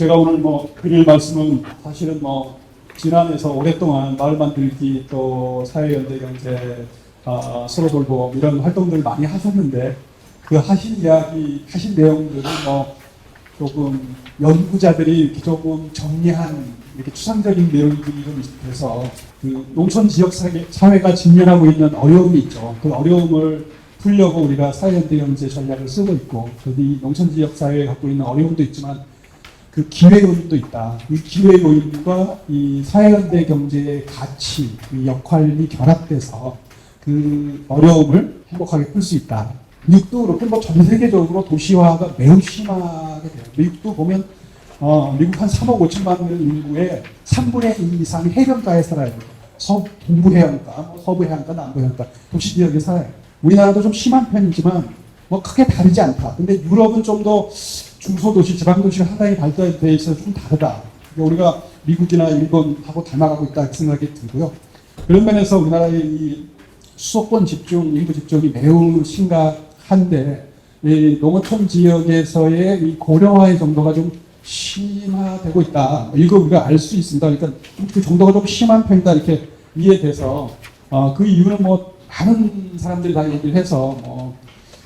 제가 오늘 드릴 말씀은 사실은 지난해에서 오랫동안 마을 만들기 또 사회연대 경제 서로 돌봄 이런 활동들 많이 하셨는데 그 하신 이야기 하신 내용들은 조금 연구자들이 이렇게 조금 정리한 이렇게 추상적인 내용들이 좀 있어서 그 농촌 지역 사회가 직면하고 있는 어려움이 있죠. 그 어려움을 풀려고 우리가 사회연대 경제 전략을 쓰고 있고, 이 농촌 지역 사회에 갖고 있는 어려움도 있지만 그 기회 요인도 있다. 이 기회 요인과 이 사회연대 경제의 가치, 이 역할이 결합돼서 그 어려움을 행복하게 풀 수 있다. 미국도 그렇고 전 세계적으로 도시화가 매우 심하게 돼요. 미국도 보면 미국 한 3억 5천만 명 인구의 3분의 2 이상이 해변가에 살아요. 동부 해안가, 서부 해안가, 남부 해안가, 도시 지역에 살아요. 우리나라도 좀 심한 편이지만 크게 다르지 않다. 근데 유럽은 좀 더 중소도시, 지방도시가 상당히 발달되어 있어서 좀 다르다. 우리가 미국이나 일본하고 닮아가고 있다 생각이 들고요. 그런 면에서 우리나라의 이 수도권 집중, 인구 집중이 매우 심각한데, 이 농어촌 지역에서의 이 고령화의 정도가 좀 심화되고 있다. 이거 우리가 알 수 있습니다. 그러니까 그 정도가 좀 심한 편이다 이렇게 이해돼서 그 이유는 많은 사람들이 다 얘기를 해서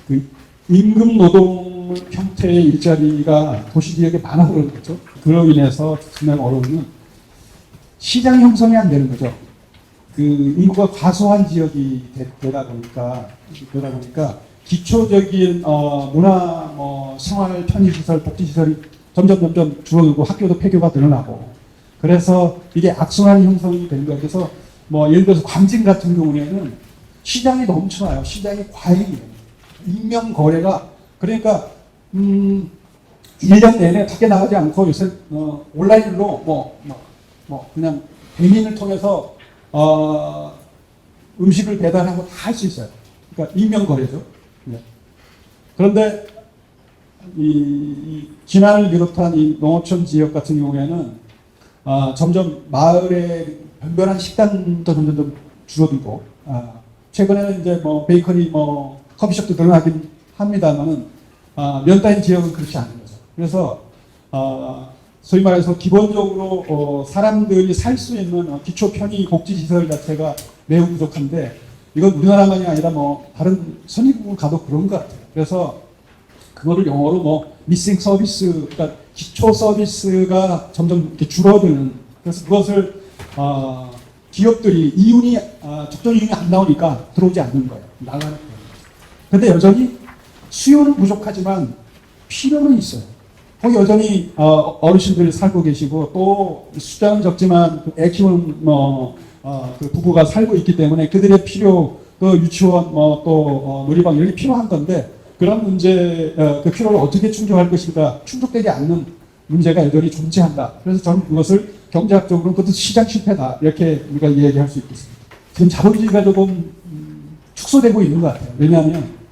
그 임금 노동 형태의 일자리가 도시 지역에 많아서 그런 거죠. 그로 인해서 진행 어려움은 시장 형성이 안 되는 거죠. 그 인구가 과소한 지역이 되다 보니까 기초적인 문화, 생활, 편의시설, 복지시설이 점점 줄어들고 학교도 폐교가 늘어나고, 그래서 이게 악순환 형성이 되는 거예요. 그래서 예를 들어서 광진 같은 경우에는 시장이 넘쳐나요. 시장이 과잉이에요. 익명 거래가, 그러니까 1년 내내 밖에 나가지 않고 요새 온라인으로 그냥 배민을 통해서 음식을 배달하고 다 할 수 있어요. 그러니까 익명 거래죠. 네. 그런데 이 진안을 비롯한 이 농어촌 지역 같은 경우에는 점점 마을의 변변한 식당도 점점 줄어들고, 최근에는 이제 베이커리, 커피숍도 늘어나긴 합니다만은 면 따인 지역은 그렇지 않은 거죠. 그래서 소위 말해서 기본적으로 사람들이 살 수 있는 기초 편의 복지 시설 자체가 매우 부족한데, 이건 우리나라만이 아니라 다른 선진국을 가도 그런 것 같아요. 그래서 그거를 영어로 미싱 서비스, 그러니까 기초 서비스가 점점 이렇게 줄어드는, 그래서 그것을 기업들이 이윤이 적정 이윤이 안 나오니까 들어오지 않는 거예요. 나가는 거예요. 근데 여전히 수요는 부족하지만 필요는 있어요. 거기 여전히 어르신들이 살고 계시고, 또 숫자는 적지만 애 키우는 그 부부가 살고 있기 때문에 그들의 필요, 그 유치원, 또 놀이방 이런 게 필요한 건데, 그런 문제, 그 필요를 어떻게 충족할 것인가, 충족되지 않는 문제가 여전히 존재한다. 그래서 저는 그것을 경제학적으로는 그것도 시장 실패다, 이렇게 우리가 이야기할 수 있겠습니다. 지금 자본주의가 조금 축소되고 있는 것 같아요. 왜냐하면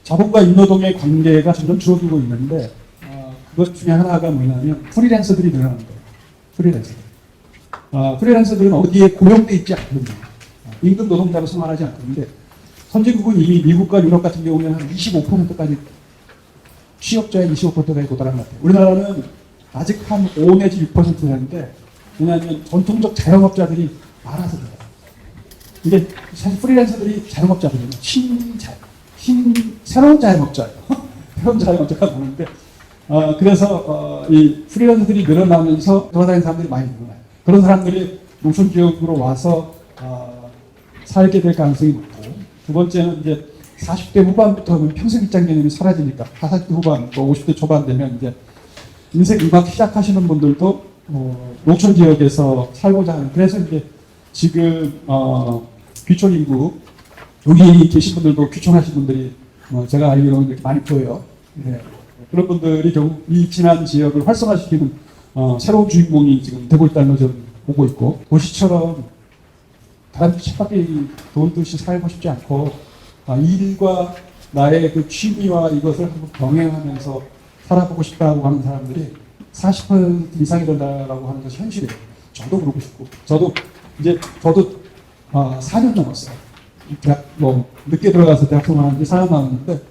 자본과 인노동의 관계가 점점 줄어들고 있는데, 그것 중에 하나가 뭐냐면 프리랜서들이 늘어나는 거예요. 프리랜서들은 어디에 고용돼 있지 않거든요. 임금 노동자로 생활하지 않는데, 선진국은 이미 미국과 유럽 같은 경우는 한 25%까지, 취업자의 25%까지 도달한 것 같아요. 우리나라는 아직 한 5 내지 6% 되는데, 왜냐하면 전통적 자영업자들이 많아서 그래요. 이게 사실 프리랜서들이 자영업자들이에요. 새로운 자영업자예요. 새로운 자영업자가 많은데, 그래서 이 프리랜서들이 늘어나면서 돌아다니는 사람들이 많이 늘어나요. 그런 사람들이 농촌 지역으로 와서 살게 될 가능성이 높고, 두 번째는 이제 40대 후반부터 평생 직장 개념이 사라지니까 40대 후반, 또 50대 초반 되면 이제 인생 음악 시작하시는 분들도 농촌 지역에서 살고자 하는, 그래서 이제 지금 귀촌 인구, 여기 계신 분들도 귀촌하신 분들이 제가 알기로는 많이 보여요. 네. 그런 분들이 결국 이 진안 지역을 활성화시키는 새로운 주인공이 지금 되고 있다는 걸 저는 보고 있고, 도시처럼 다른 쳇바퀴 돌듯이 살고 싶지 않고, 일과 나의 그 취미와 이것을 한번 병행하면서 살아보고 싶다고 하는 사람들이 40% 이상이 된다라고 하는 것이 현실이에요. 저도 그러고 싶고, 저도 4년 넘었어요. 대학 늦게 들어가서 대학 생활한 지 4년 남았는데,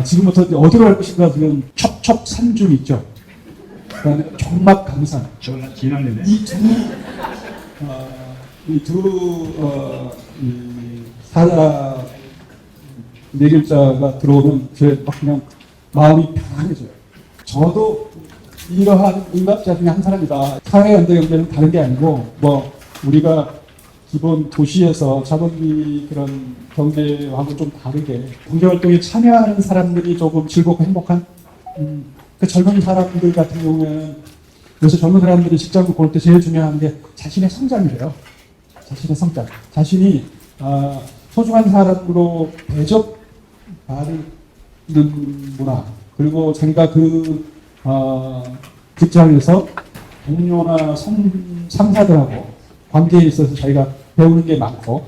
지금부터 이제 어디로 갈 것인가 지금 첩첩산중 있죠. 그다음에 종막 강산. 전화 지난해네. 이두 사자 네 글자가 들어오면 제막 그냥 마음이 편안해져요. 저도 이러한 응답자 중에 한 사람이다. 사회연대 경제는 다른 게 아니고 뭐 우리가 기본 도시에서 자본주의 그런 경제하고 좀 다르게 경제활동에 참여하는 사람들이 조금 즐겁고 행복한 그 젊은 사람들 같은 경우에는 요새 젊은 사람들이 직장을 고를 때 제일 중요한 게 자신의 성장이래요. 자신의 성장. 자신이 소중한 사람으로 대접받는 문화. 그리고 자기가 그 직장에서 동료나 상사들하고 관계에 있어서 자기가 배우는 게 많고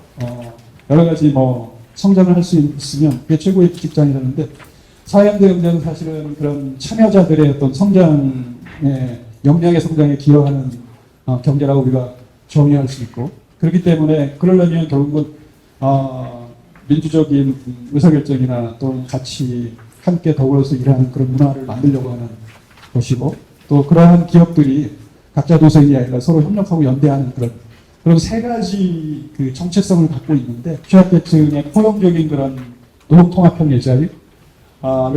여러 가지 뭐 성장을 할 수 있으면 그게 최고의 직장이라는데 사회연대 경제는 사실은 그런 참여자들의 어떤 성장에 역량의 성장에 기여하는 경제라고 우리가 정의할 수 있고 그렇기 때문에 그러려면 결국은 민주적인 의사결정이나 또는 같이 함께 더불어서 일하는 그런 문화를 만들려고 하는 것이고 또 그러한 기업들이 각자 도생이 아니라 서로 협력하고 연대하는 그런 세 가지 그 정체성을 갖고 있는데 취약계층의 포용적인 그런 노동통합형 일자리를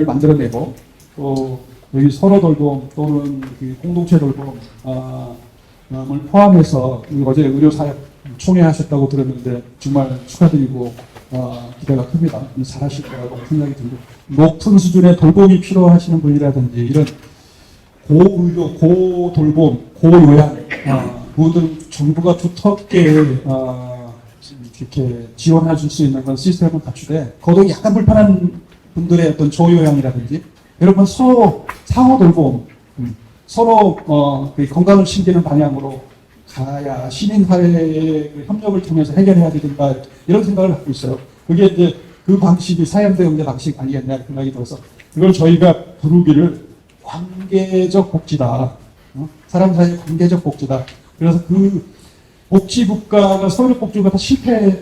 만들어내고 또 여기 서로 돌봄 또는 그 공동체 돌봄을 포함해서 어제 의료사역 총회하셨다고 들었는데 정말 축하드리고 기대가 큽니다. 잘하실 거라고 생각이 들고 높은 수준의 돌봄이 필요하시는 분이라든지 이런 고의료, 고돌봄, 고요양 모든 정부가 두텁게 이렇게 지원해 줄 수 있는 그런 시스템을 갖추되 거동이 약간 불편한 분들의 어떤 조요양이라든지 여러분 서로 상호 돌봄 서로 건강을 챙기는 방향으로 가야 시민사회의 협력을 통해서 해결해야 되는가 이런 생각을 갖고 있어요. 그게 이제 그 방식이 사회연대 경제 방식 아니겠냐 생각이 들어서 그걸 저희가 부르기를 관계적 복지다. 사람 사이의 관계적 복지다. 그래서 그 복지 국가가 서울의 복지 국가가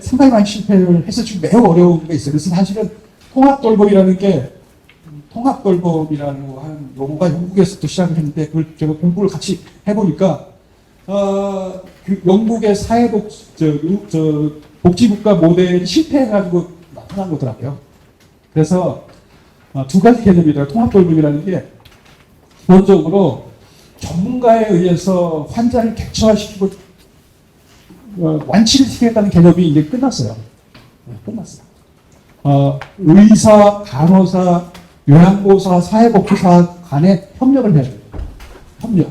상당히 많이 실패를 해서 지금 매우 어려운 게 있어요. 그래서 사실은 통합돌봄이라는 게 통합돌봄이라는 하는 용어가 영국에서도 시작을 했는데 그걸 제가 공부를 같이 해보니까 그 영국의 복지국가 모델이 실패해가지고 나타난 거더라고요. 그래서 두 가지 개념이더라고요. 통합돌봄이라는 게 기본적으로 전문가에 의해서 환자를 객체화시키고 완치를 시켰다는 개념이 이제 끝났어요. 끝났어요. 의사, 간호사, 요양보호사, 사회복지사 간의 협력을 해야 돼요. 협력.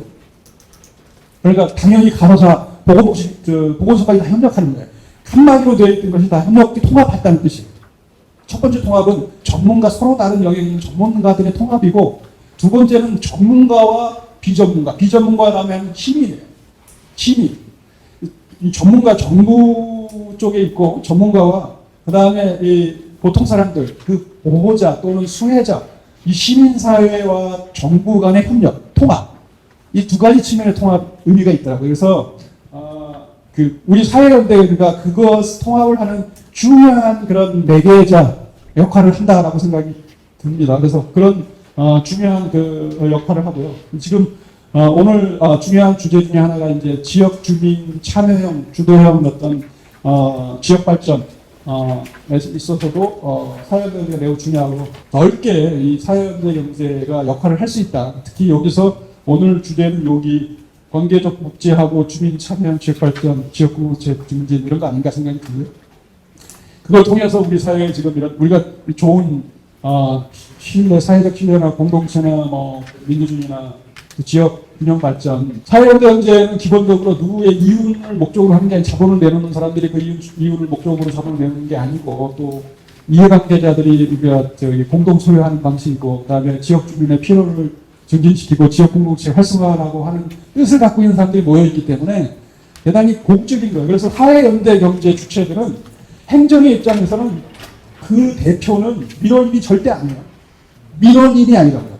그러니까 당연히 간호사, 보건소까지 다 협력하는 거예요. 한마디로 되어 있던 것이 다 협력이 통합했다는 뜻이에요. 첫 번째 통합은 전문가, 서로 다른 영역에 있는 전문가들의 통합이고 두 번째는 전문가와 비전문가라면 시민이에요. 시민. 이 전문가 정부 쪽에 있고 전문가와 그 다음에 이 보통 사람들, 그 보호자 또는 수혜자, 이 시민사회와 정부 간의 협력, 통합. 이 두 가지 측면의 통합 의미가 있더라고요. 그래서 우리 사회연대가 그것 통합을 하는 중요한 그런 매개자 역할을 한다라고 생각이 듭니다. 그래서 그런 중요한 그 역할을 하고요. 지금 오늘 중요한 주제 중에 하나가 이제 지역 주민 참여형 주도형 어떤 지역 발전에 있어서도 사회연대 경제가 매우 중요하고 넓게 이 사회연대 경제가 역할을 할 수 있다. 특히 여기서 오늘 주제는 여기 관계적 복지하고 주민 참여형 지역 발전, 지역 공동체 증진 이런 거 아닌가 생각이 들고요. 그걸 통해서 우리 사회에 지금 이런 우리가 좋은 신뢰, 사회적 신뢰나 공동체나 뭐 민주주의나 그 지역 균형 발전, 사회연대 경제는 기본적으로 누구의 이윤을 목적으로 하는 게 아니라 자본을 내놓는 사람들이 그 이윤을 목적으로 자본을 내놓는 게 아니고 또 이해관계자들이 우리가 공동 소유하는 방식이고 그다음에 지역 주민의 필요를 증진시키고 지역 공동체 활성화라고 하는 뜻을 갖고 있는 사람들이 모여있기 때문에 대단히 공적인 거예요. 그래서 사회연대 경제 주체들은 행정의 입장에서는 그 대표는 민원인이 절대 아니에요. 민원인이 아니라고요.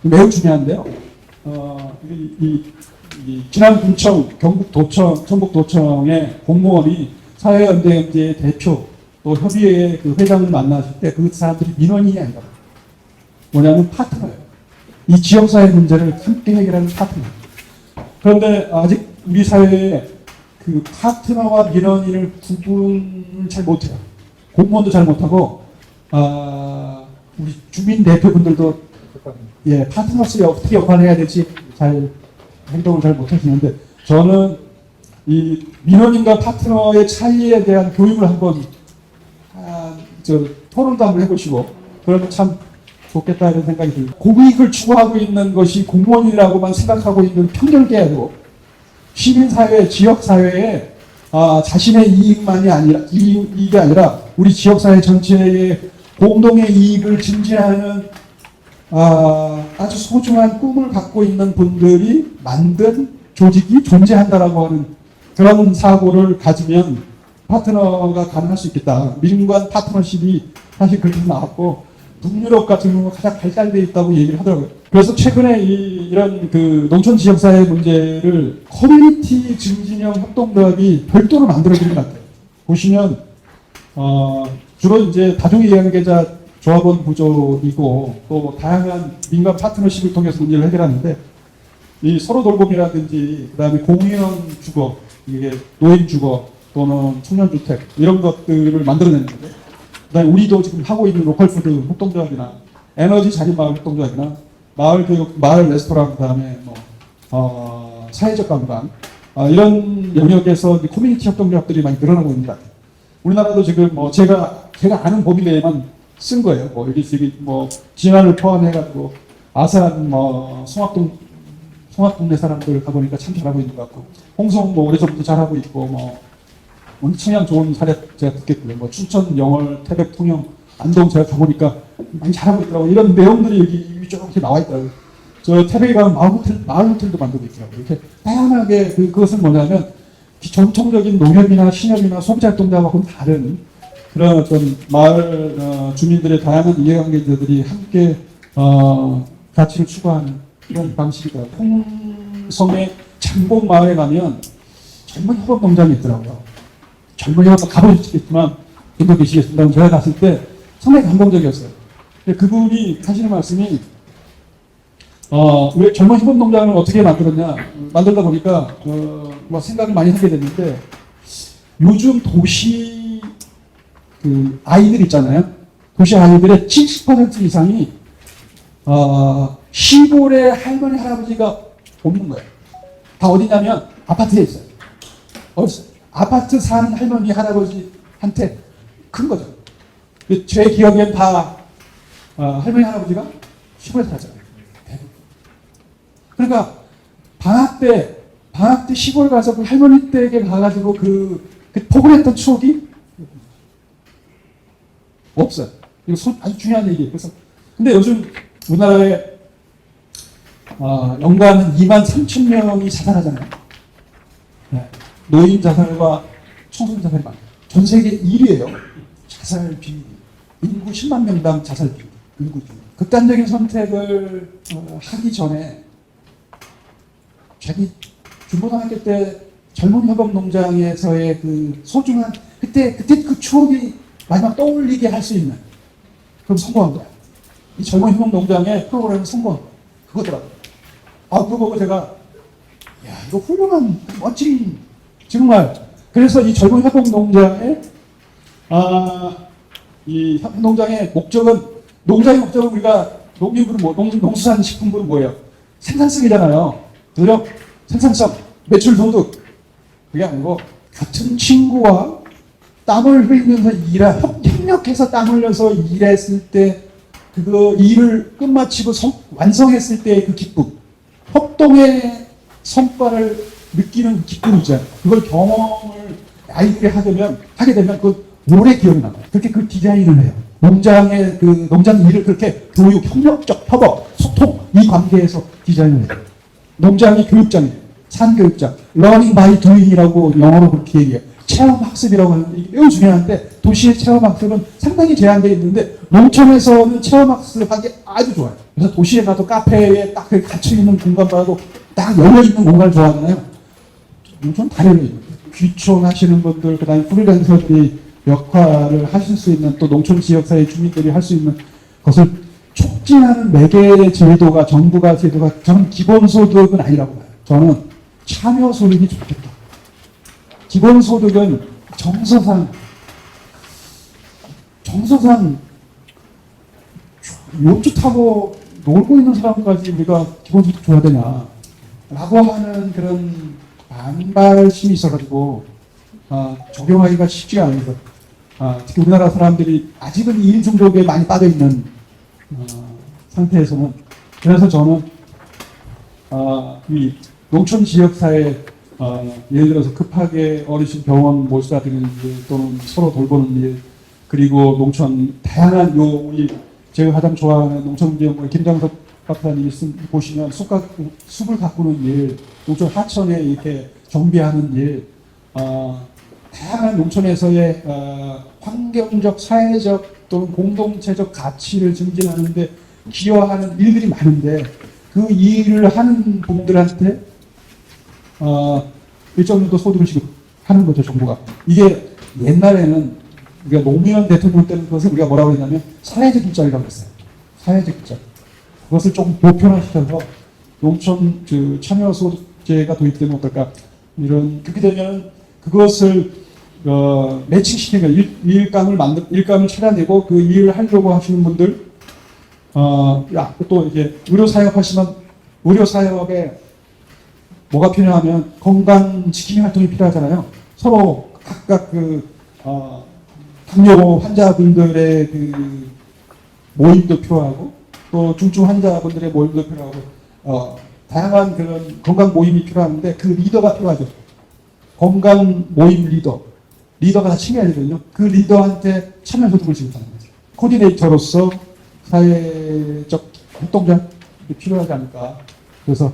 매우 중요한데요. 지난 군청, 경북도청, 전북도청의 공무원이 사회연대 경제의 대표 또 협의회 그 회장을 만났을 때 그 사람들이 민원인이 아니라 뭐냐면 파트너예요. 이 지역사회 문제를 함께 해결하는 파트너. 그런데 아직 우리 사회에 그 파트너와 민원인을 구분을 잘 못해요. 공무원도 잘 못하고, 우리 주민 대표분들도 파트너십이 어떻게 역할을 해야 될지 잘 행동을 잘 못하시는데, 저는 이 민원인과 파트너의 차이에 대한 교육을 한번 토론도 한번 해보시고 그러면 참 좋겠다 이런 생각이 듭니다. 공익을 추구하고 있는 것이 공무원이라고만 생각하고 있는 편견계도 시민사회, 지역사회에 자신의 이익만이 아니라 이익이 아니라 우리 지역사회 전체의 공동의 이익을 증진하는 아주 소중한 꿈을 갖고 있는 분들이 만든 조직이 존재한다라고 하는 그런 사고를 가지면 파트너가 가능할 수 있겠다. 민관 파트너십이 사실 그렇게 나왔고 북유럽 같은 경우가 가장 발달되어 있다고 얘기를 하더라고요. 그래서 최근에 이런 그 농촌 지역사회 문제를 커뮤니티 증진형 협동조합이 별도로 만들어진 것 같아요. 보시면 주로 이제 다중이해관계자 조합원 구조이고 또 다양한 민간 파트너십을 통해서 문제를 해결하는데 이 서로 돌봄이라든지 그다음에 공유형 주거, 이게 노인 주거 또는 청년주택 이런 것들을 만들어내는 거죠. 그다음에 우리도 지금 하고 있는 로컬푸드 협동조합이나 에너지 자립마을 협동조합이나 마을 교육, 마을 레스토랑 그다음에 사회적 관광 이런 영역에서 커뮤니티 협동조합들이 많이 늘어나고 있는 것 같아요. 우리나라도 지금 제가 아는 범위 내에만 쓴 거예요. 여기 진안을 포함해가지고 아산 송악동네 사람들 가보니까 참 잘하고 있는 것 같고 홍성 오래전부터 잘하고 있고 오늘 청양 좋은 사례 제가 듣겠고요. 춘천, 영월, 태백, 통영, 안동 제가 가보니까 많이 잘하고 있더라고요. 이런 내용들이 여기 이렇게 나와 있더라고요. 저 태백에 가면 마을 호텔도 만들고 있더라고요. 이렇게 다양하게 그것은 뭐냐면 전통적인 농협이나 신협이나 소비자활동자하고는 다른 그런 어떤 마을 주민들의 다양한 이해관계자들이 함께 가치를 추구하는 그런 방식이더라고요. 홍성의 장봉 마을에 가면 젊은 협업농장이 있더라고요. 젊은 협업 가보셨겠지만 분도 계시겠습니다. 제가 갔을 때 상당히 감동적이었어요. 그분이 하시는 말씀이 왜 젊은 협업농장을 어떻게 만들었냐 만들다 보니까 생각을 많이 하게 됐는데 요즘 도시 그 아이들 있잖아요. 도시 아이들의 70% 이상이 시골에 할머니 할아버지가 없는 거예요. 다 어디냐면 아파트에 있어요. 아파트 사는 할머니 할아버지한테 큰 거죠. 제 기억엔 다 할머니 할아버지가 시골에 살잖아요. 그러니까 방학 때 시골 가서 그 할머니 댁에 가가지고 그 포근했던 추억이 없어요. 이거 아주 중요한 얘기예요. 그래서 근데 요즘 우리나라에 연간 23,000명이 자살하잖아요. 네. 노인 자살과 청소년 자살이 많아요. 전 세계 1위예요. 자살 비율. 인구 10만 명당 자살 비율. 인구 비율. 극단적인 선택을 하기 전에 자기 중고등학교 때 젊은 협업농장에서의 그 소중한 그때 그 추억이 마지막 떠올리게 할 수 있는 그럼 성공한 거야. 이 젊은 협업농장의 프로그램을 성공한 거야. 그거더라고요. 그거 보고 제가 이거 훌륭한 멋진 정말 그래서 이 젊은 협업농장의 이 협업농장의 목적은 농장의 목적은 우리가 농수산식품부는 뭐예요? 생산성이잖아요. 노력, 생산성, 매출 소득 그게 아니고 같은 친구와 땀을 흘리면서 협력해서 땀 흘려서 일했을 때 그거 일을 끝마치고 완성했을 때의 그 기쁨 협동의 성과를 느끼는 기쁨이죠. 그걸 경험을 아이들이 하게 되면 그 오래 기억이 나요. 그렇게 그 디자인을 해요. 농장 일을 그렇게 교육, 협력적 협업, 소통 이 관계에서 디자인을 해요. 농장이 교육장이에요. 산교육장. learning by doing이라고 영어로 그렇게 얘기해요. 체험학습이라고 하는데 이게 매우 중요한데 도시의 체험학습은 상당히 제한되어 있는데 농촌에서는 체험학습하기 아주 좋아요. 그래서 도시에 가도 카페에 딱 갇혀있는 공간 말고 딱 열려있는 공간을 좋아하잖아요. 농촌은 다 열려있는 귀촌 하시는 분들 그 다음에 프리랜서들이 역할을 하실 수 있는 또 농촌 지역사회 주민들이 할 수 있는 것을 촉진하는 매개 제도가 정부가 제도가 저는 기본소득은 아니라고 봐요. 저는 참여소득이 좋겠다. 기본소득은 정서상 요트 타고 놀고 있는 사람까지 우리가 기본소득 줘야 되냐 라고 하는 그런 반발심이 있어가지고 적용하기가 쉽지가 않은 것. 특히 우리나라 사람들이 아직은 일 중독에 많이 빠져있는 상태에서는 그래서 저는 이 농촌 지역사회 예를 들어서 급하게 어르신 병원 모시다 드리는 일 또는 서로 돌보는 일 그리고 농촌 다양한 우리 제가 가장 좋아하는 농촌지역의 김장석 박사님이 보시면 숲을 가꾸는 일, 농촌 하천에 이렇게 정비하는 일, 다양한 농촌에서의 환경적, 사회적 또는 공동체적 가치를 증진하는데 기여하는 일들이 많은데 그 일을 하는 분들한테 일정 정도 소득을 지급하는 거죠, 정부가. 이게 옛날에는 우리가 노무현 대통령 때는 그것을 우리가 뭐라고 했냐면 사회적 일자리라고 했어요. 사회적 일자리. 그것을 좀 보편화시켜서 농촌 참여소득제가 도입되면 어떨까? 그렇게 되면 그것을 매칭시키는 거예요. 일감을 찾아내고 그 일을 하려고 하시는 분들, 또 이제 의료사역 하시면 의료사역에 뭐가 필요하면 건강 지킴이 활동이 필요하잖아요. 서로 각각 당뇨 환자분들의 모임도 필요하고 또 중증 환자분들의 모임도 필요하고 다양한 그런 건강 모임이 필요한데 그 리더가 필요하죠. 건강 모임 리더가 다 챙겨야 되거든요. 그 리더한테 참여소득을 지급하는 거죠. 코디네이터로서 사회적 활동자 필요하지 않을까. 그래서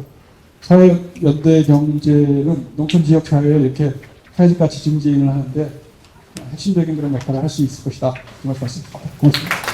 사회연대 경제는 농촌 지역 사회에 이렇게 사회적 가치 증진을 하는데 핵심적인 그런 역할을 할 수 있을 것이다. 그 말씀입니다. 고맙습니다.